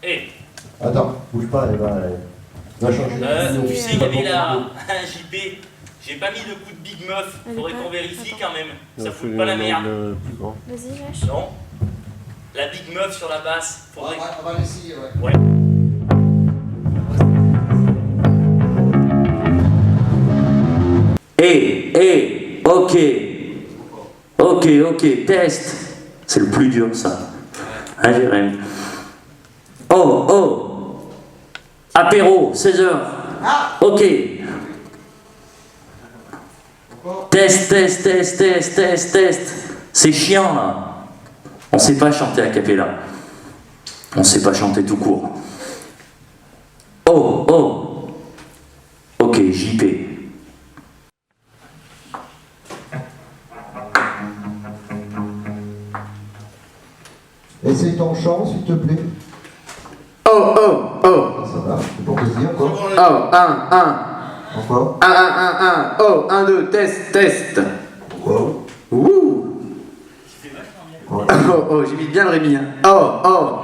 Eh. Attends, bouge pas, elle va changer. Tu sais, il y avait là un JP. J'ai pas mis de coup de Big Muff. Faudrait qu'on vérifie quand même. Ça fout pas la merde. Vas-y, lâche. Non. La Big Muff sur la basse. Faudrait... On va l'essayer, ouais. Ouais. Ok. Ok, test. C'est le plus dur, ça. Hein, Jérémy? Oh. Apéro, 16h. Ok. Test. C'est chiant, là. On sait pas chanter a cappella. On sait pas chanter tout court. Oh. Ok, JP. Essaye ton chant, s'il te plaît. Oh. Ça va, c'est pour plaisir, quoi. Oh, 1. Encore. 1. Oh, 1, 2, test. Oh. Ouh. Oh, j'imite bien le Rémi. Hein. Oh. Oh.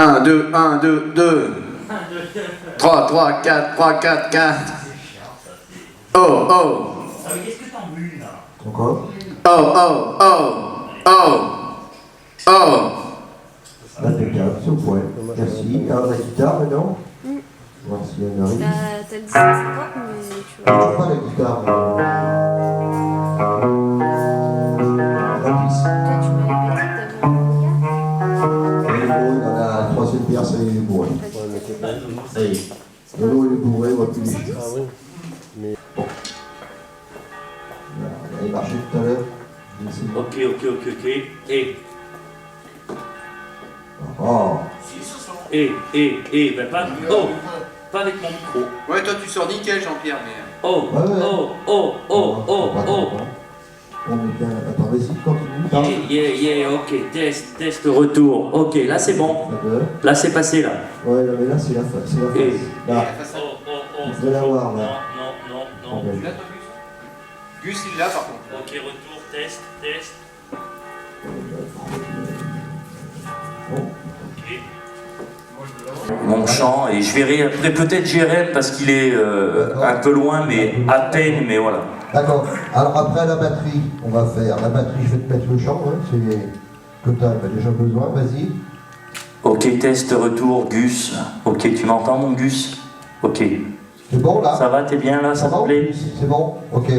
1, 2. 3, 4. Oh. Ah mais qu'est-ce que t'en bues là? Encore. Oh. Impeccable, s'il vous plaît. Merci. Alors la guitare maintenant. Voir si elle arrive. T'as le 1750, mais tu Je vois. vois pas la guitare. La piste. Toi, tu m'avais pas dit que t'avais un regard. Elle est bourrée dans la troisième pierre, ça y est, elle est bourrée. Ça y est. L'eau, elle est bourrée, on va plus léger. Bon. Voilà, elle est marchée tout à l'heure. Je vais essayer. Ok. Oh. Ben pas. Oh. Pas avec mon micro. Ouais, toi tu sors nickel, Jean-Pierre, mais. Oh. On est bien. Attends, vas-y, continue. Yeah, ok, test, retour. Ok, là c'est bon. Là c'est passé là. Ouais, non, mais là, c'est la face. C'est la face. Là, Oh. vous allez l'avoir, là. Non. Tu l'as, toi, Gus? Gus, il l'a par contre. Ok, retour, test. Bon. Ok. Mon chant, et je verrai après peut-être Jérém parce qu'il est un peu loin, mais à peine, mais voilà. D'accord. Alors après la batterie, on va faire la batterie, je vais te mettre le chant, hein, c'est que tu as déjà besoin, vas-y. Ok, test, retour, Gus. Ok, tu m'entends mon Gus? Ok. C'est bon là? Ça va, t'es bien là, ça te plaît? C'est bon? Ok.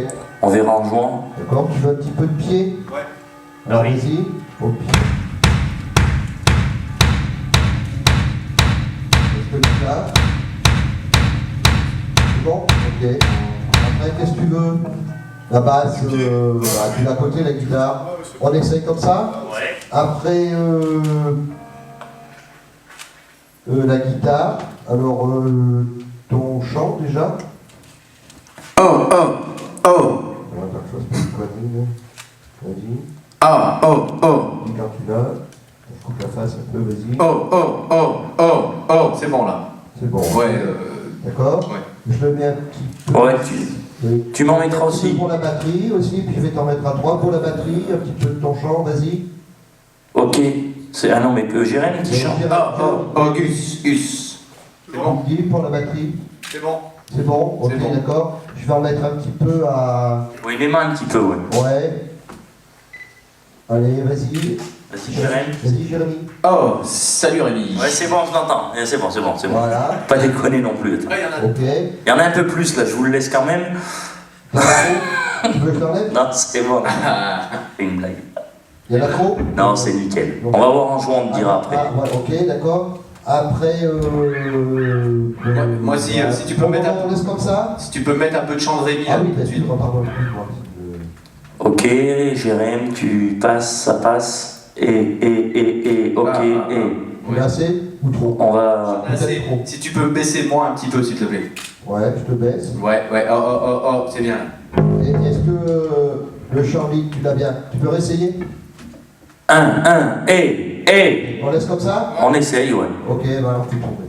On verra en jouant. D'accord, tu veux un petit peu de pied? Ouais. Alors Oui. vas-y, au pied. Est-ce que tu l'as? C'est bon? Ok. Après, qu'est-ce que tu veux? La basse, tu l'as à côté, la guitare. On essaye comme ça? Ouais. Après, la guitare. Alors, ton chant déjà? Oh. On va faire chose pour une connerie, vas-y. Dis quand tu l'as. Je coupe la face un peu, vas-y. Oh, c'est bon là. C'est bon. Ouais, D'accord? ouais. Je le mets un petit peu. Ouais, Oui. tu m'en mettras Un petit peu aussi. pour la batterie aussi, puis je vais t'en mettre à 3 pour la batterie, un petit peu de ton chant, vas-y. Ok. Ah non, mais Jérém qui chante. Gus. C'est bon? Dis pour la batterie. C'est bon. C'est bon? Ok, C'est bon. d'accord. Je vais en mettre un petit peu à. Oui, mes mains un petit peu, ouais. Ouais. Allez, vas-y. Vas-y, Jérém. Vas-y, Jérémy. Oh, salut Rémi. Ouais, c'est bon, je l'entends. C'est bon. Voilà. Pas déconner non plus. Attends. Ouais, il y en a. Ok. Il y en a un peu plus là, je vous le laisse quand même. Il y en a trop? Tu veux que je l'enlève? Non, c'est bon. C'est une blague. Il y en a trop? Non, c'est nickel. On va voir en jouant, on te dira après. Ah, ouais, ok, d'accord. Après, Moi, si tu peux mettre on laisse comme ça? Si tu peux mettre un peu de chant de Rémi Ah oui, tout de suite. excuse-moi, pardon, excuse-moi. Ok, Jérém, tu passes, ça passe. Et, ok, Vous assez ou trop? On va. Assez. Si tu peux baisser moi un petit peu, s'il te plaît. Ouais, je te baisse. Ouais, oh, c'est bien. Et est-ce que le chant libre, tu l'as bien? Tu peux réessayer? et. On laisse comme ça? On essaye, ouais. Ok, bah alors tu tombes.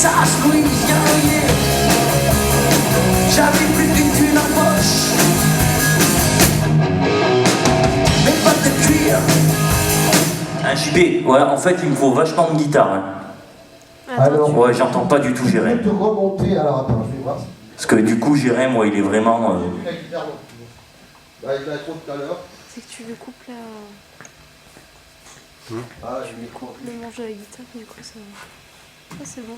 Texas, Louisiane, yeah. J'avais plus qu'une thune en poche, mes bottes de cuir. Un JB, ouais, en fait il me faut vachement de guitare. Hein. Alors, Ouais, j'entends pas du tout je vais Jérém. te remonter. Alors attends, je vais voir. Parce que du coup Jérém, moi, il est vraiment... La guitare non plus. Bah, il l'a trop tout à l'heure. C'est que tu lui coupes la... Ah, Tu lui coupes le manche de la guitare, du coup ça... Ah, c'est bon.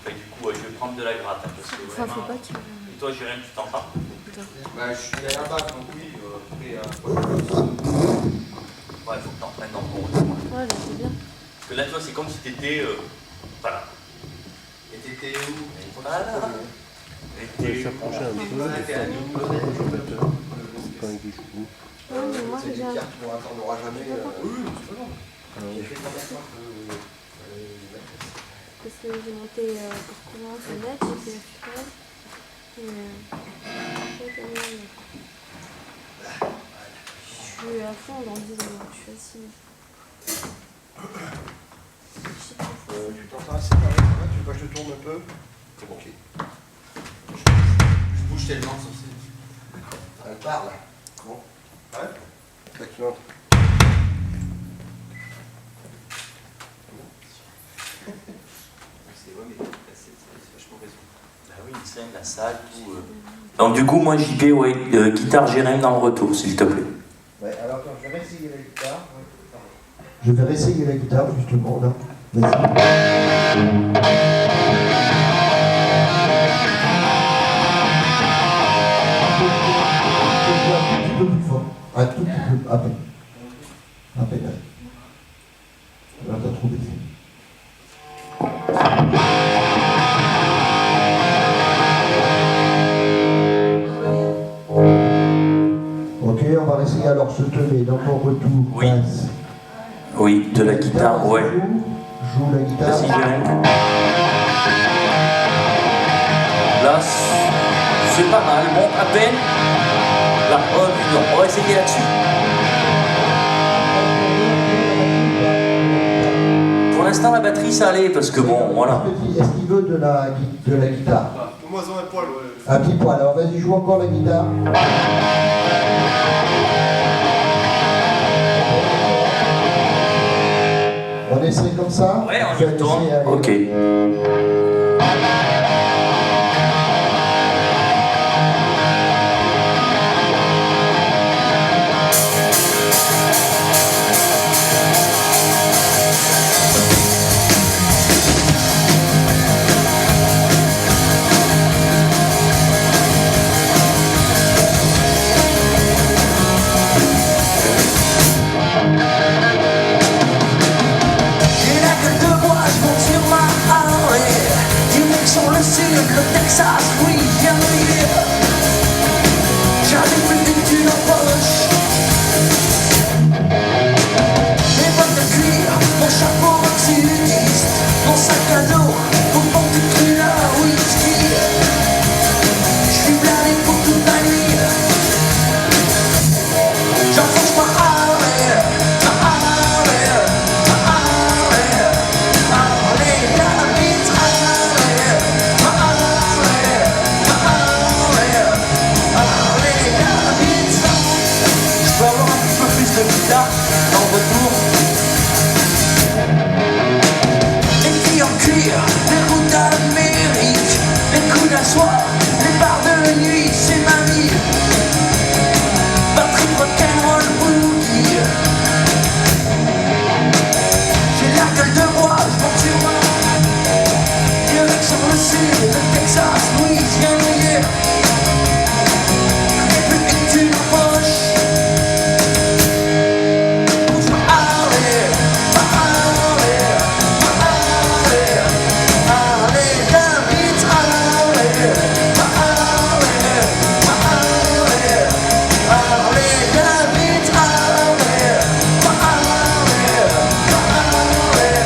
Du coup, ouais, je vais prendre de la gratte. Hein, parce que Enfin, vraiment... faut pas qu'il... Et toi Jérém, tu t'entends? Bah, je suis à la base, donc oui. Ouais, faut que t'en prennes dans le bon rythme. Ouais, là, c'est bien. Parce que là, toi, c'est comme si t'étais... voilà. Et t'étais où? Voilà. Et t'es... S'approcher un peu, Ouais, mais moi, j'ai... Tu n'en auras jamais. Parce que j'ai monté pour commencer le net, j'ai fait la finale. Et ouais, quand même, je suis à fond dans 10 ans, donc je suis assis. Tu t'entends assez pareil, tu veux pas que je te tourne un peu? C'est bon, ok. Je bouge tellement sur ces... Elle parle. Bon. Ouais. Excellent. C'est vrai, mais c'est vachement raison. Bah oui, une scène, la salle, tout... Donc du coup, moi, JP, ouais, guitare Jérém dans le retour, s'il te plaît. Ouais, alors attends, je vais réessayer la guitare. Je vais réessayer la guitare, justement, là. Vas-y. Un petit peu plus fort. Un tout petit peu, à peine. À peine. Là, t'as trop baissé. Ok, on va essayer alors ce temer dans mon retour. Oui. Basse. Oui, de la guitare, ouais. Joue la guitare. Vas-y, Jérém. Là, c'est pas mal. Bon, à peine. Là, on va essayer là-dessus. Pour l'instant, la batterie, ça allait, parce que bon, voilà. Est-ce qu'il veut de la guitare? Moi, un poil, ouais. Un petit poil, alors vas-y, joue encore la guitare. On essaie comme ça? Ouais, on Je y vais retourne. laisser aller. Ok. J'ai la gueule de bois, je monte sur ma Harley. Direction le sud, le Texas, Louisiane, yeah. J'avais plus d'une thune en poche, mes bottes de cuir, mon chapeau sudiste, mon sac à dos, mon porte de cul à whisky. J'suis blindé pour toute la nuit. J'enfonce ma Harley, ma Harley, ma Harley, Harley Davidson, Harley, ma Harley, ma Harley, Harley Davidson. J'peux avoir un petit peu plus de guitare dans le retour. Les filles en cuir, les routes d'Amérique, les coups d'asseoir, les bars de nuit, c'est ma vie. Batterie rock'n'roll boogie. J'ai la gueule de bois, je monte sur moi. Direction le sud, le Texas, Louisiane, yeah. J'ai plus qu'une thune en poche. Pousse ma Harley, ma Harley, ma Harley, Harley Davidson, Harley, ma Harley, ma Harley, Harley Davidson, Harley, ma Harley, ma Harley.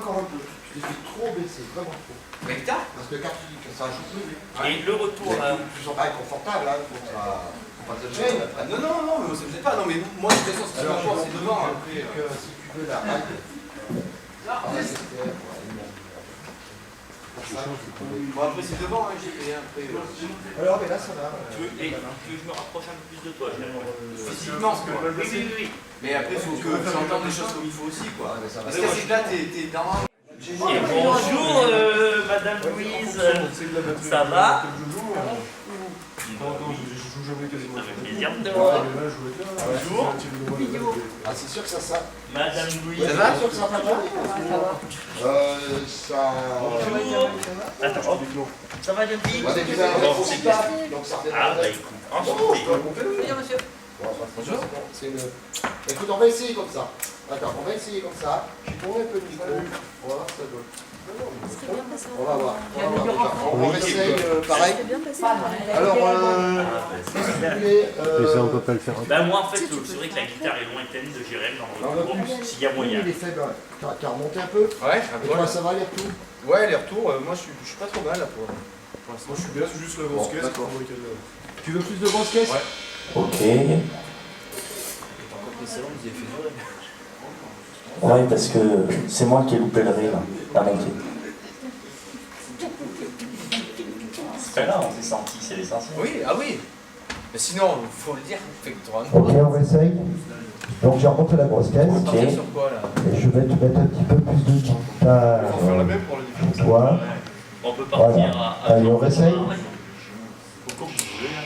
encore un peu. Tu les fais trop baisser, vraiment trop. Avec ta? Parce que quand tu ça joue plus vite. Et le retour là. Tu sens pas inconfortable, hein, faut pas te gêner après. Non, non, non, mais ça me gêne pas. Non, mais moi, de toute façon, ce qui m'importe, c'est devant. Après, que si tu veux la règle. Bon, après, c'est devant, hein, j'ai fait après. Alors, mais là, ça va. Tu veux que je me rapproche un peu plus de toi, Physiquement, oui. Mais après, il faut que j'entende les choses comme il faut aussi, quoi. Parce que c'est que là, t'es dans. Et bonjour Madame Louise, ça va? Ça fait plaisir de te voir. Bonjour. Ah, c'est sûr que ça. Madame Louise. Ça va? C'est sûr que ça va pas? Ça. Bonjour. Attends, ça va Yogi? On a déjà un Bon, gros c'est stade, donc ça redémarre. Ah bah écoute, enchanté. Bonjour monsieur. Bonjour. C'est une... Écoute, on va essayer comme ça. Attends, on va essayer comme ça. Je tourne un peu le micro. On va voir si ça donne. On va voir. On essaye pareil. Alors, qu'est-ce que vous voulez on peut pas le faire. Bah moi en fait, c'est vrai que la guitare est lointaine de Jérém dans le groupe, s'il y a moyen. Il est faible. T'as remonté un peu? Ouais, Et toi, ça va les retours? Ouais, les retours, moi, je suis pas trop mal là pour l'instant. Moi je suis bien, c'est juste le grosse caisse. D'accord. Tu veux plus de grosses caisses? Ouais. Ok. Les salons, vous avez fait durer. Ouais, parce que c'est moi qui ai loupé le rire à monter. C'est pas grave, on s'est senti, c'est l'essentiel. Oui, ah oui. Mais sinon, il faut le dire, fait que tu auras Ok, on essaye. Donc j'ai remonté la grosse caisse. on partir sur quoi là? Et je vais te mettre un petit peu plus de guitare. On va faire la même pour la différence. Toi. On peut partir Voilà. à Allez, on essaye. Faut que vous voulez, là.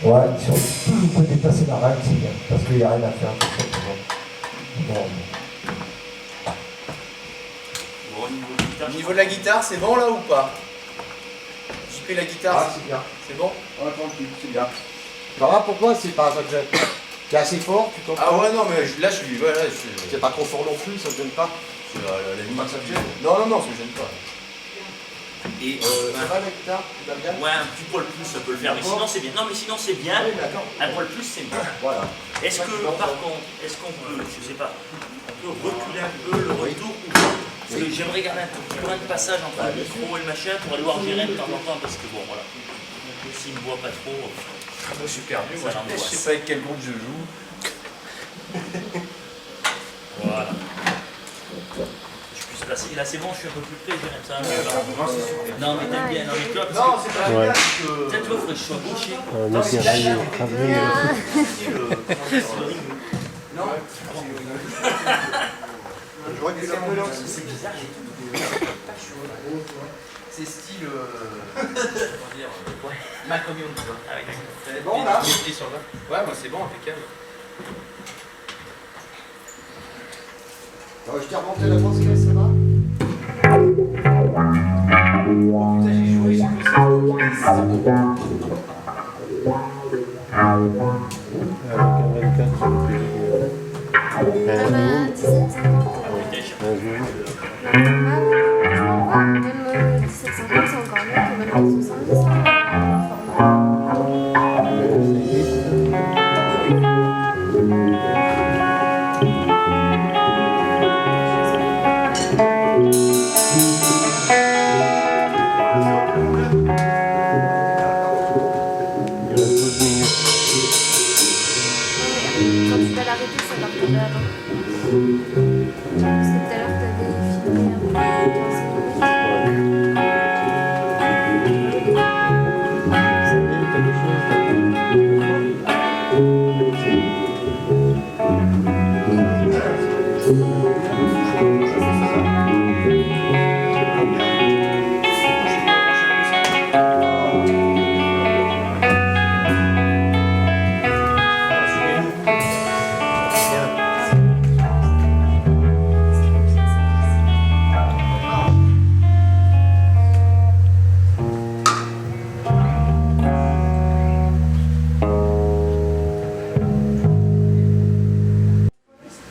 Ouais, si on peut déplacer la règle, c'est bien, parce qu'il n'y a rien à faire. Non. Au niveau de la guitare, c'est bon là ou pas? JP, la guitare, Ah, c'est bien. c'est bon? Ouais, tranquille, c'est bien. Alors pour toi, c'est pas ça que j'aime. T'es assez fort, tu comprends? Ah ouais, non, mais là, je suis. Ouais, là, je suis. C'est pas trop fort non plus, ça te gêne pas? La limite, Ça te gêne? non, non, ça me gêne pas. Et Ça va la guitare? Tu l'aimes bien? ouais, un petit poil plus, ça peut le faire, mais sinon c'est bien. Non, mais sinon c'est bien. Oui, d'accord. Un poil plus, c'est bien. Voilà. Est-ce que, par contre, est-ce qu'on peut, je sais pas, on peut reculer un peu le retour ou pas? Parce que j'aimerais garder un petit point de passage entre le micro et le machin pour aller voir Jérém de temps en temps, parce que bon, voilà. S'il ne me voit pas trop, Moi, je suis perdu, moi, ça je l'angoisse. sais pas avec quel groupe je joue. Voilà. Je puisse passer. Là, c'est bon, je suis un peu plus près, Jérém, ça va mieux là. Non, c'est super. Non, mais t'aimes bien, non, mais toi, parce Non, que. c'est pas la guitare, c'est que. Peut-être, tu vois, il faudrait que je sois gaucher. Non, c'est la guitare. Non, Je recule un peu là. C'est bizarre, j'ai tout. c'est style. Comment dire? Ouais. Malcolm Young, tu vois. Ah oui, d'accord. C'est bon là? Ouais, moi, c'est bon, impeccable. Je t'ai remonté la grosse caisse, ça va? Putain, j'ai joué, j'ai fait ça. Ah bah, 17,50. Même 17,50 c'est encore mieux que même 70. Quand tu vas l'arrêter, ça va retomber avant. Parce que tout à l'heure, t'avais filmé un peu 15 minutes.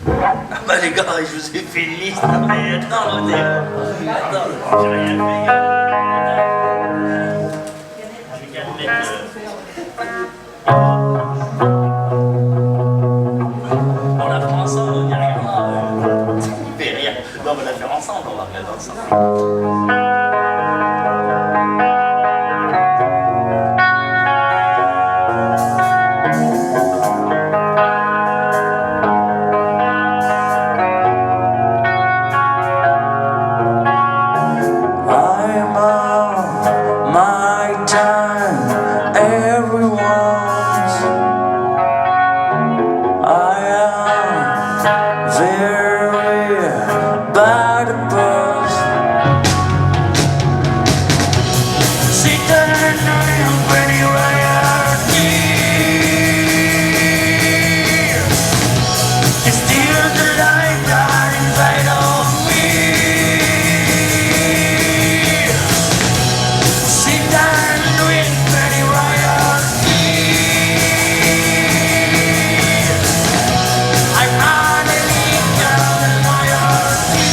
Ah bah les gars, je vous ai fait une liste, mais attends, j'ai rien fait. Je vais quand même mettre. On la fait ensemble, on n'y a rien. Mais rien. Non, on va la faire ensemble, on va regarder ensemble. I'm on my time, everyone's. I am very bad at bust. Sit down and pretty royalty. It's still the light that inside of me. Sit down with pretty royalty. I'm not a legal royalty.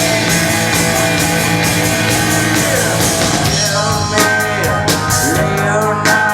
Tell me, Leonardo.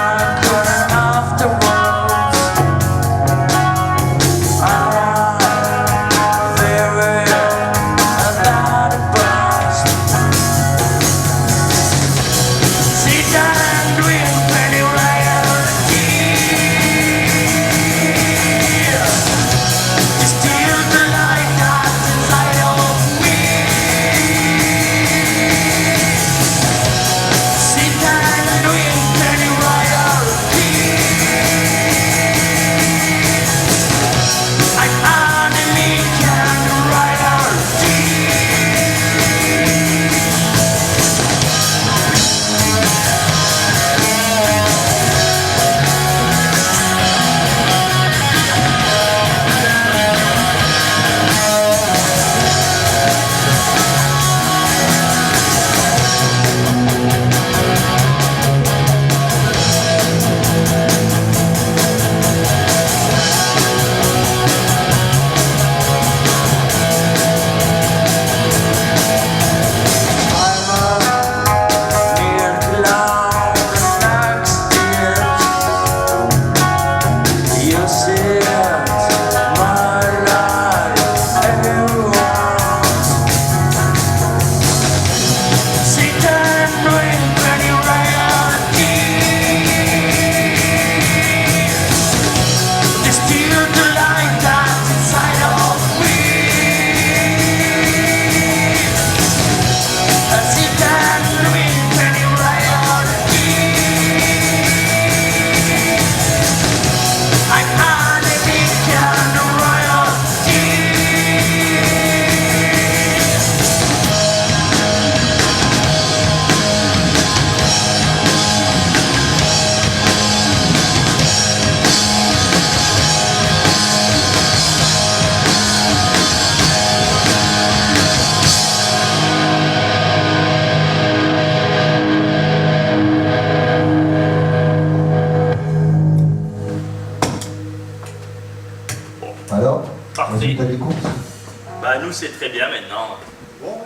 nous c'est très bien maintenant. Bon,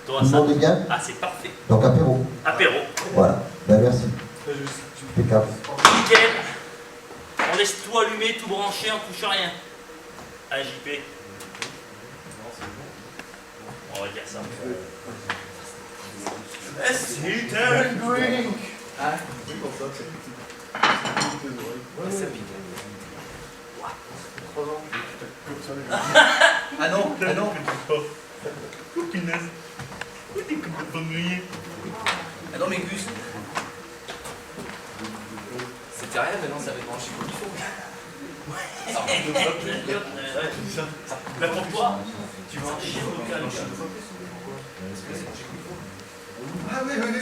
Toi, Tout le ça. monde est bien? Ah, c'est parfait. Donc apéro. Apéro. Voilà. Ben merci. Impeccable. Nickel. On laisse tout allumé, tout branché, on touche à rien. Ah, JP. On va dire ça. C'est oui, comme ça, c'est Ah non, ah non. Oh, punaise. Oh, t'es complètement grillé. Ah non, mais Gus. C'était rien, maintenant ça va être branché comme il faut. Mais pour toi, tu vas en chier local. Ah oui, venez,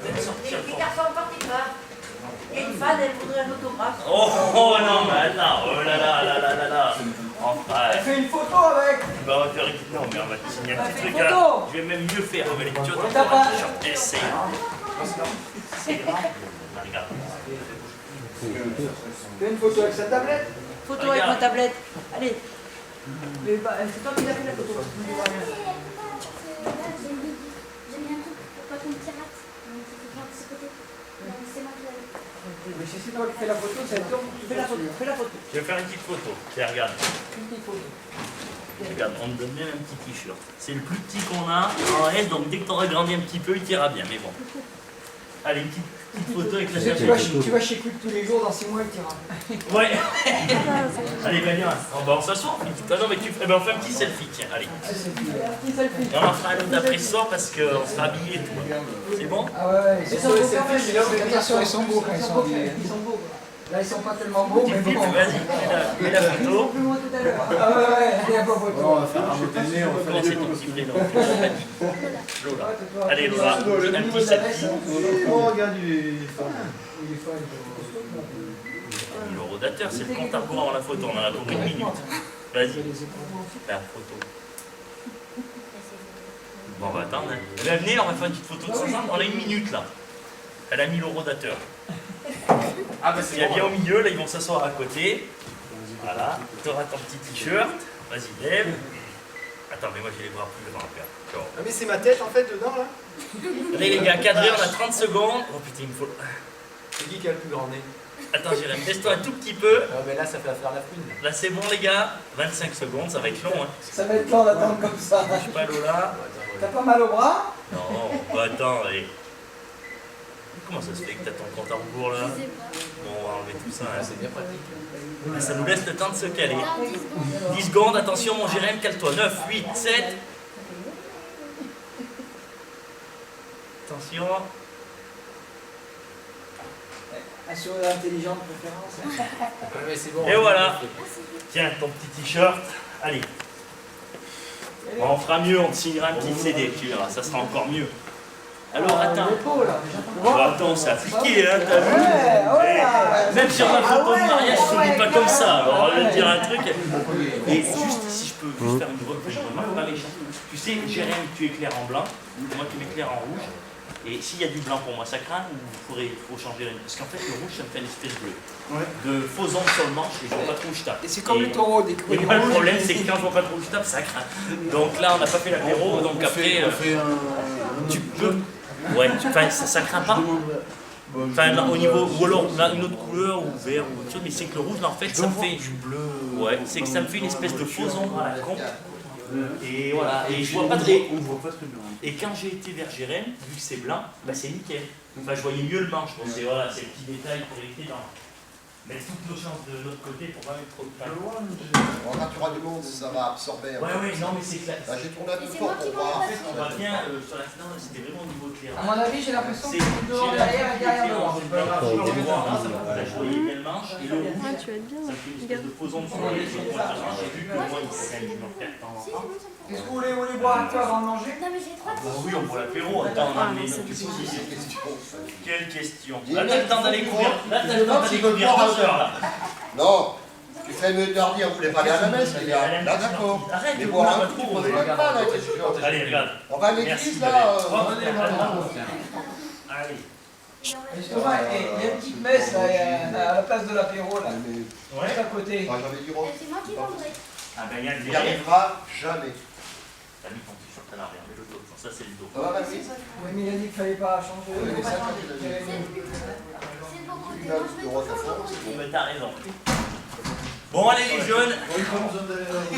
Les garçons en particulier. Il y a une fan, elle voudrait un autographe. Oh non, mais attends, oh là là là là là là. Enfin, Fais une photo avec. bah on va faire une... Non, mais on va te signer un Fais petit une truc là. photo. Je vais même mieux faire. On va les tu vois, T'as pas- un t-shirt essai. C'est grand. Regarde. Fais une photo avec sa tablette. Photo Regarde. avec ma tablette. Allez. Mais bah, c'est toi qui l'as fait la photo. J'ai mis un truc pour pas qu'on me pirate. Donc il faut faire de ce côté. Donc c'est moi qui l'ai. Mais si c'est toi qui fais la photo, c'est toi qui Fais la photo. Fais la photo. Je vais faire une petite photo. Tiens, regarde. Une petite photo. Regarde, on me donne même un petit t-shirt. C'est le plus petit qu'on a en S, donc dès que tu auras grandi un petit peu, il t'ira bien, mais bon. Allez, une petite photo avec la Tu vas chez Quick tous les jours, dans 6 mois, il t'ira. Ouais. Allez, ben viens. On s'assoit. Ah non, mais on fait un petit selfie, tiens, allez. Ah, c'est petit selfie. Et on en fera un autre d'après ce soir parce qu'on sera habillés et tout. C'est bon? Ah ouais, Ils sont beaux quand même. attention, ils sont beaux quand ils sont habillés. Ils sont beaux. Là, ils sont pas tellement beaux, mais Petit bon. film, vas-y, mets la photo. Plus loin tout à l'heure. Ah ouais, il n'y a pas photo. On va faire jeter le nez, on va Comment faire c'est les ton deux. petit prénom? Lola. Allez, Lola, un petit selfie. Oh, regarde, il est fort. Il est fan. Le rodateur, c'est le compte à rebours avant la photo. On en a pour une minute. Vas-y, fais la photo. Bon, on va attendre. Hein. Eh bien, venez, on va faire une petite photo tous ensemble. On a une minute là. Elle a mis le rodateur. Ah bah Il c'est y a bon. bien au milieu, là ils vont s'asseoir à côté. Voilà, tu auras ton petit t-shirt. Vas-y, lève. Attends, mais moi je vais les voir plus devant la paire. Ah mais c'est ma tête en fait dedans là. Allez les gars, cadré, on a 30 secondes. Oh putain, il me faut... C'est qui a le plus grand nez? Attends, Jérém, laisse-toi un tout petit peu. Ah mais là ça fait faire la fouine. Là c'est bon les gars, 25 secondes, ça va être long. Hein. Ça va être long d'attendre comme ça. Je suis pas Lola. T'as pas mal au bras? Non, bah attends, allez. Comment ça se fait que t'as ton compte à rebours là? Je sais pas. Bon, on va enlever tout ça. Hein. C'est bien pratique. Ah, ça nous laisse le temps de se caler. Dans 10 secondes. 10 secondes, attention mon Jérém, cale-toi. 9, 8, 7. Attention. Un sourire intelligent de préférence. Ouais, mais c'est bon. Et voilà. Tiens, ton petit t-shirt. Allez. Bon, on fera mieux, on te signera un petit CD, tu verras, ça sera encore mieux. Alors, attends. Attends, c'est appliqué, hein, t'as vu? Ouais. Même sur ma photo de mariage, je souris pas comme ça. Alors, je vais te dire un truc. Et juste, si je peux juste faire une remarque pas méchante. Tu sais, Jérém, tu éclaires en blanc, moi tu m'éclaires en rouge. Et s'il y a du blanc pour moi, ça craint ou il faut changer une... Parce qu'en fait, le rouge, ça me fait une espèce de faux ongle sur le manche et je vois pas trop où je tape. Et c'est comme les taureaux, des Et couilles moi, le rouges. problème, c'est que quand je vois pas trop où je tape, ça craint. Donc là, on n'a pas fait l'apéro, donc après, tu peux. Ouais, enfin, ça craint pas. Enfin, là, au niveau, ou alors là, une autre couleur, ou vert, ou autre chose, mais c'est que le rouge, là, en fait, ça me fait. bleu. Ouais, c'est que ça me fait une espèce de faux ombre à la con. Et voilà, et je vois pas On voit pas très bien. Et quand j'ai été vers Jérém, vu que c'est blanc, bah c'est nickel. Enfin, je voyais mieux le manche. Bon, c'est voilà, c'est le petit détail pour éviter d'en mettre toutes nos chances de l'autre côté pour pas mettre trop de pain. Bon, quand tu auras du monde, ça va absorber. Ouais, ouais, non, mais c'est clair. Là, j'ai tourné un peu Et c'est fort moi qui pour m'en voir. ai On va bien sur la finale, c'était vraiment au niveau clair. À mon avis, j'ai l'impression que C'est c'est devant, derrière et derrière devant. Je voyais bien le manche et le rouge. Ah, tu vas être bien. Ça me fait une espèce de faux ombre sur les points. J'ai vu que moi, il s'aime, il m'en fait de temps en Si, temps. c'est bon, ça me fait. Est-ce que vous voulez boire un peu avant de manger? Non, mais j'ai 3 Bah oui, on voit l'apéro. Attends, on a amené notre c'est position. Question. Quelle question. Il y Là, a t'as le une temps d'aller petite couvrir. photo. Là, t'as le temps d'aller couvrir 2 heures, là. Non, tu fais mieux de leur dire, vous voulez pas aller à la messe, les gars. Là, d'accord. Arrête Mais de boire boire un coup, on ne trop. pas là, qu'est-ce que tu veux? Allez, regarde. On va à Merci, l'église là. Allez. Justement, il y a une petite messe là, à la place de l'apéro là. Ouais. Juste à côté. J'avais dit Rome. C'est moi qui vendrai. Ah ben, il y a Il n'y le arrivera jamais. T'as mis ton t-shirt à l'arrière, mais le dos. Ça, c'est le dos. Ça va, Maxime? Oui, mais il a dit qu'il fallait pas changer. Oui, mais ça, quand il a dit- Il a le droit de la faire, c'est bon. Mais t'as raison. Bon, allez, les jeunes. Bon, il faut nous en donner.